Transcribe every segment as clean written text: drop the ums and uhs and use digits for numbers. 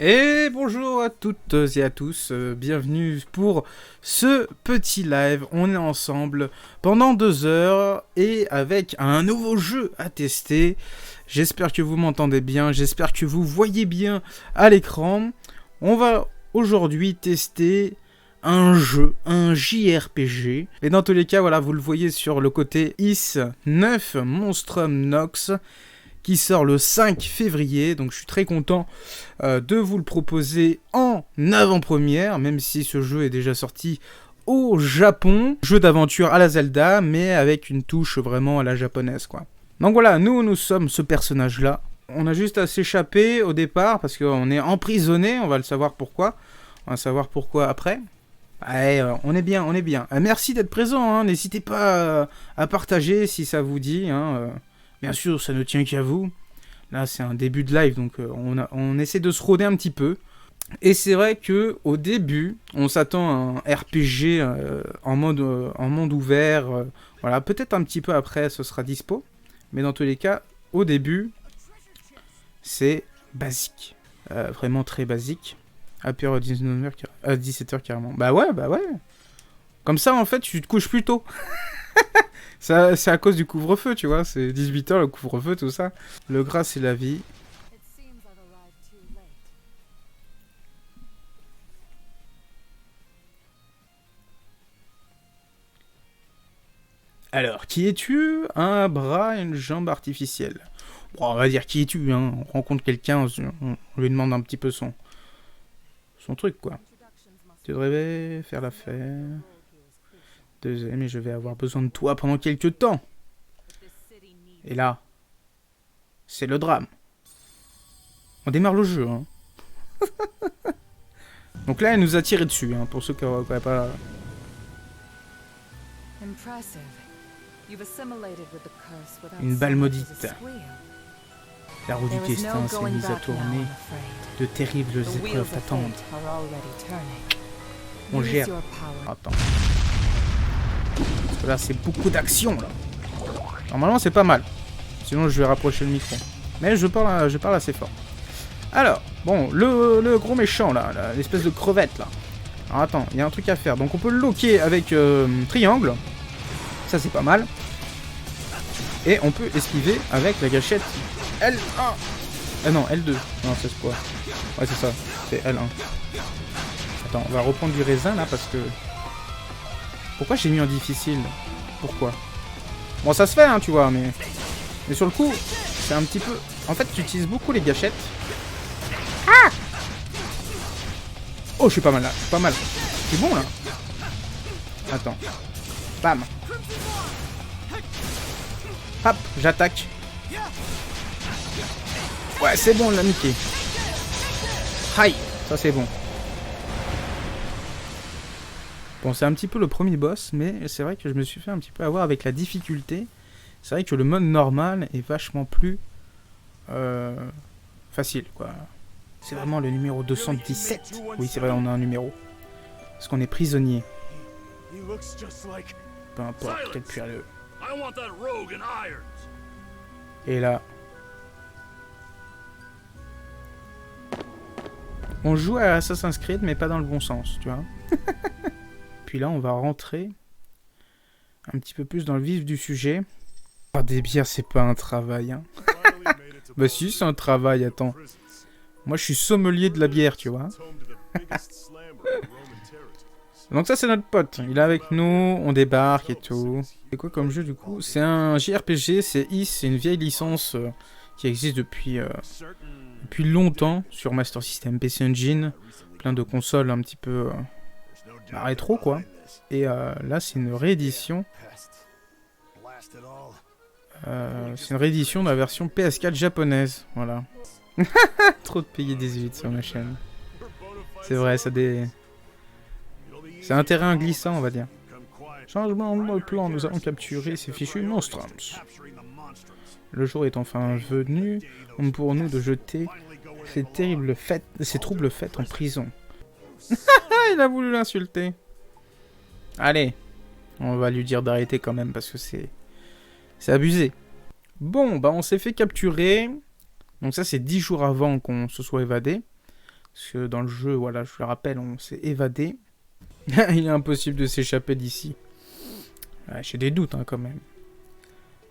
Et bonjour à toutes et à tous, bienvenue pour ce petit live. On est ensemble pendant 2 heures et avec un nouveau jeu à tester. J'espère que vous m'entendez bien, j'espère que vous voyez bien à l'écran. On va aujourd'hui tester un jeu, un JRPG. Et dans tous les cas, voilà, vous le voyez sur le côté IS-9 Monstrum Nox, qui sort le 5 février, donc je suis très content de vous le proposer en avant-première, même si ce jeu est déjà sorti au Japon. Jeu d'aventure à la Zelda, mais avec une touche vraiment à la japonaise, quoi. Donc voilà, nous sommes ce personnage-là. On a juste à s'échapper au départ, parce qu'on est emprisonné, on va le savoir pourquoi. On va savoir pourquoi après. Ouais, on est bien, on est bien. Merci d'être présent, hein. N'hésitez pas à partager si ça vous dit, hein. Bien sûr, ça ne tient qu'à vous. Là, c'est un début de live, donc on essaie de se roder un petit peu. Et c'est vrai que au début, on s'attend à un RPG en monde ouvert. Voilà, peut-être un petit peu après, ce sera dispo. Mais dans tous les cas, au début, c'est basique. Vraiment très basique. Happy Hour 17h carrément. Bah ouais. Comme ça, en fait, tu te couches plus tôt. Ça, c'est à cause du couvre-feu, tu vois. C'est 18h, le couvre-feu, tout ça. Le gras, c'est la vie. Alors, qui es-tu? Un bras et une jambe artificielle. Bon, on va dire qui es-tu, hein. On rencontre quelqu'un, on lui demande un petit peu son truc, quoi. Tu devrais faire l'affaire. Deuxième, et je vais avoir besoin de toi pendant quelques temps. Et là, c'est le drame. On démarre le jeu, hein. Donc là, elle nous a tiré dessus, hein, pour ceux qui n'auraient pas... Une balle maudite. La roue du destin s'est mise à tourner. De terribles épreuves t'attendent. On gère. Attends. Parce que là, c'est beaucoup d'action, là. Normalement, c'est pas mal. Sinon, je vais rapprocher le micro. Mais je parle assez fort. Alors, bon, le gros méchant, là, l'espèce de crevette, là. Alors, attends, il y a un truc à faire. Donc, on peut le loquer avec triangle. Ça, c'est pas mal. Et on peut esquiver avec la gâchette L1. Ah non, L2. Non, c'est quoi? Ouais, c'est ça. C'est L1. Attends, on va reprendre du raisin, là, parce que... Pourquoi j'ai mis en difficile? Pourquoi? Bon, ça se fait, hein, tu vois, mais sur le coup, c'est un petit peu... En fait, tu utilises beaucoup les gâchettes. Ah! Oh, je suis pas mal, là. Je suis pas mal. Je suis bon, là. Attends. Bam. Hop, j'attaque. Ouais, c'est bon, on l'a niqué. Aïe, ça c'est bon. Bon, c'est un petit peu le premier boss, mais c'est vrai que je me suis fait un petit peu avoir avec la difficulté. C'est vrai que le mode normal est vachement plus facile, quoi. C'est vraiment le numéro 217. Oui, c'est vrai, on a un numéro. Parce qu'on est prisonnier. Peu importe, quel puerle. Et là... On joue à Assassin's Creed, mais pas dans le bon sens, tu vois. Puis là, on va rentrer un petit peu plus dans le vif du sujet. Boire des bières, c'est pas un travail, hein. Bah si, c'est un travail, attends. Moi, je suis sommelier de la bière, tu vois. Donc ça, c'est notre pote. Il est avec nous, on débarque et tout. C'est quoi comme jeu, du coup? C'est un JRPG, c'est IS, c'est une vieille licence qui existe depuis longtemps sur Master System, PC Engine. Plein de consoles un petit peu rétro, quoi. Et là, c'est une réédition. C'est une réédition de la version PS4 japonaise, voilà. Trop de payer 18 sur ma chaîne. C'est vrai, ça des... C'est un terrain glissant, on va dire. Changement de plan, nous allons capturer ces fichus monstrums. Le jour est enfin venu pour nous de jeter ces troubles faits en prison. Il a voulu l'insulter. Allez, on va lui dire d'arrêter quand même parce que c'est abusé. Bon, bah on s'est fait capturer. Donc ça, c'est 10 jours avant qu'on se soit évadé. Parce que dans le jeu, voilà, je le rappelle, on s'est évadé. Il est impossible de s'échapper d'ici. Ouais, j'ai des doutes, hein, quand même.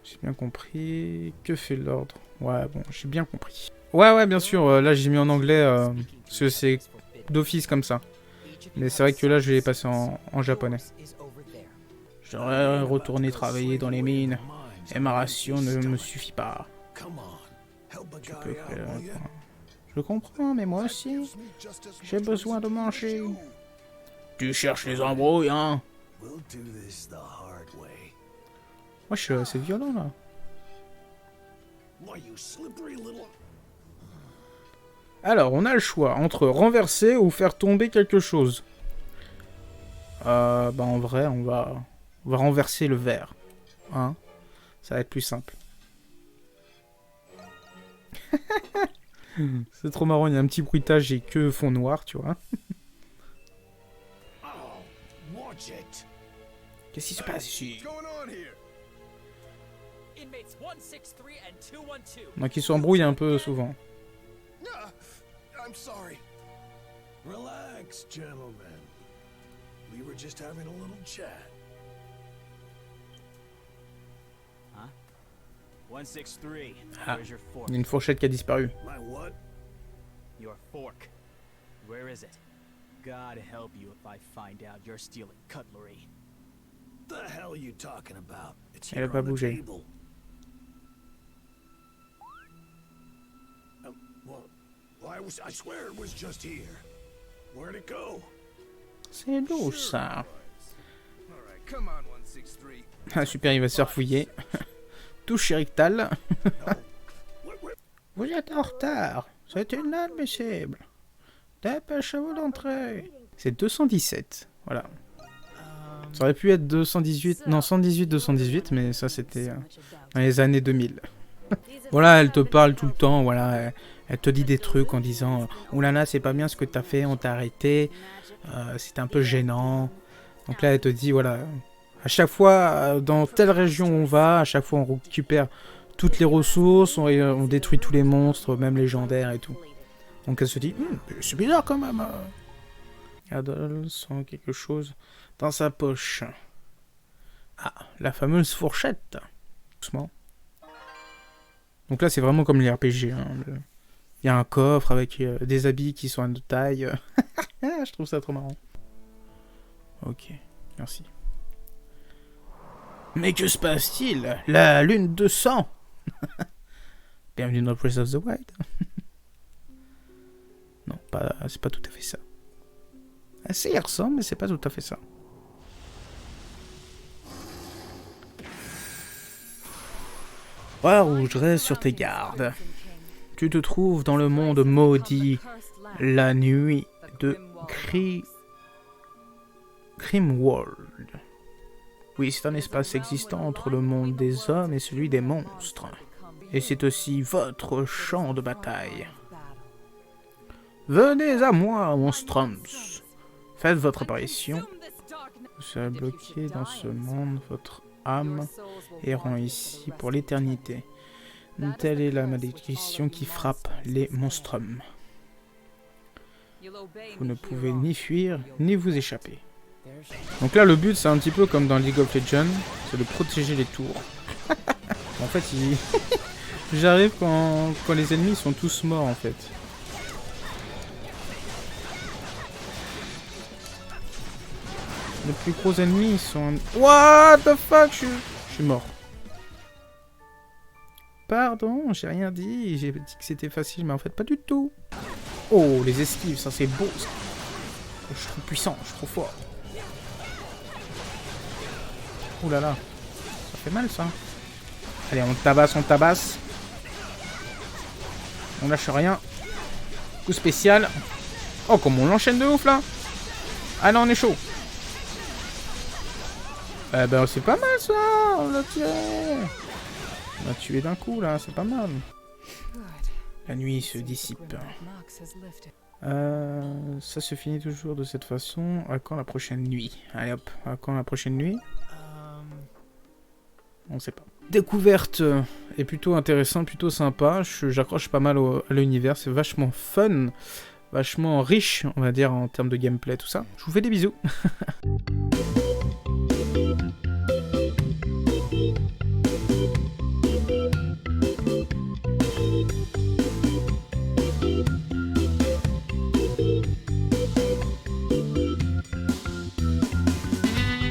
J'ai bien compris. Que fait l'ordre? Ouais, bon, j'ai bien compris. Ouais, bien sûr, là j'ai mis en anglais, parce que c'est d'office comme ça. Mais c'est vrai que là, je vais les passer en japonais. J'aurais retourné travailler dans les mines, et ma ration ne me suffit pas. Tu peux Je le comprends, mais moi aussi, j'ai besoin de manger. Tu cherches les embrouilles, hein? Moi, je suis assez violent, là. Alors, on a le choix entre renverser ou faire tomber quelque chose. Bah en vrai, on va renverser le verre. Hein? Ça va être plus simple. C'est trop marrant, il y a un petit bruitage et que fond noir, tu vois. Qu'est-ce qui se passe ici? Donc ils s'embrouillent un peu souvent. I'm sorry. Relax, gentlemen. We were just having a little chat. Huh? 163. Ah, Where's your fork? il y a une fourchette qui a disparu. My what? Your fork. Where is it? God help you if I find out you're stealing cutlery. The hell are you talking about? It's Elle a here pas on the bougé. table. Well, I swear it was just here. Where'd it go? C'est louche, ça. Alright, come on, 163. Ah super, il va se faire fouiller. Touche rectale. Vous êtes en retard. C'est inadmissible. Dépêchez-vous d'entrer. C'est 217. Voilà. Ça aurait pu être 218. Non, 118-218, mais ça c'était dans les années 2000. Voilà, elle te parle tout le temps, voilà. Elle te dit des trucs en disant « Oh là là, c'est pas bien ce que t'as fait, on t'a arrêté. C'était un peu gênant. » Donc là, elle te dit, voilà, à chaque fois, dans telle région où on va, à chaque fois, on récupère toutes les ressources, on détruit tous les monstres, même légendaires et tout. Donc elle se dit « C'est bizarre quand même. » Adol sent quelque chose dans sa poche. Ah, la fameuse fourchette. Doucement. Donc là, c'est vraiment comme les RPG, hein. Il y a un coffre avec des habits qui sont de taille. Je trouve ça trop marrant. Ok, merci. Mais que se passe-t-il? La lune de sang. Bienvenue dans Breath of the Wild. Non, c'est pas tout à fait ça. Ah, ça y ressemble, mais c'est pas tout à fait ça. Roi Rouge, reste sur tes gardes. Tu te trouves dans le monde maudit, la nuit de Grimworld. Oui, c'est un espace existant entre le monde des hommes et celui des monstres. Et c'est aussi votre champ de bataille. Venez à moi, monstrums. Faites votre apparition. Vous serez bloqué dans ce monde, votre âme errant ici pour l'éternité. Telle est la malédiction qui frappe les monstrums. Vous ne pouvez ni fuir, ni vous échapper. Donc là, le but, c'est un petit peu comme dans League of Legends, c'est de protéger les tours. En fait, j'arrive quand les ennemis sont tous morts, en fait. Les plus gros ennemis, ils sont... What the fuck, je suis mort. Pardon, j'ai rien dit. J'ai dit que c'était facile, mais en fait, pas du tout. Oh, les esquives, ça c'est beau, ça. Je suis trop puissant, je suis trop fort. Oh là là. Ça fait mal, ça. Allez, on tabasse, on tabasse. On lâche rien. Coup spécial. Oh, comme on l'enchaîne de ouf, là. Ah non, on est chaud. Eh ben, c'est pas mal, ça. On l'a tiré. On l'a tué d'un coup, là. C'est pas mal. La nuit se dissipe. Ça se finit toujours de cette façon. À quand la prochaine nuit? Allez hop, à quand la prochaine nuit? On sait pas. Découverte est plutôt intéressant, plutôt sympa. J'accroche pas mal à l'univers, c'est vachement fun. vachement riche, on va dire, en termes de gameplay, tout ça. Je vous fais des bisous.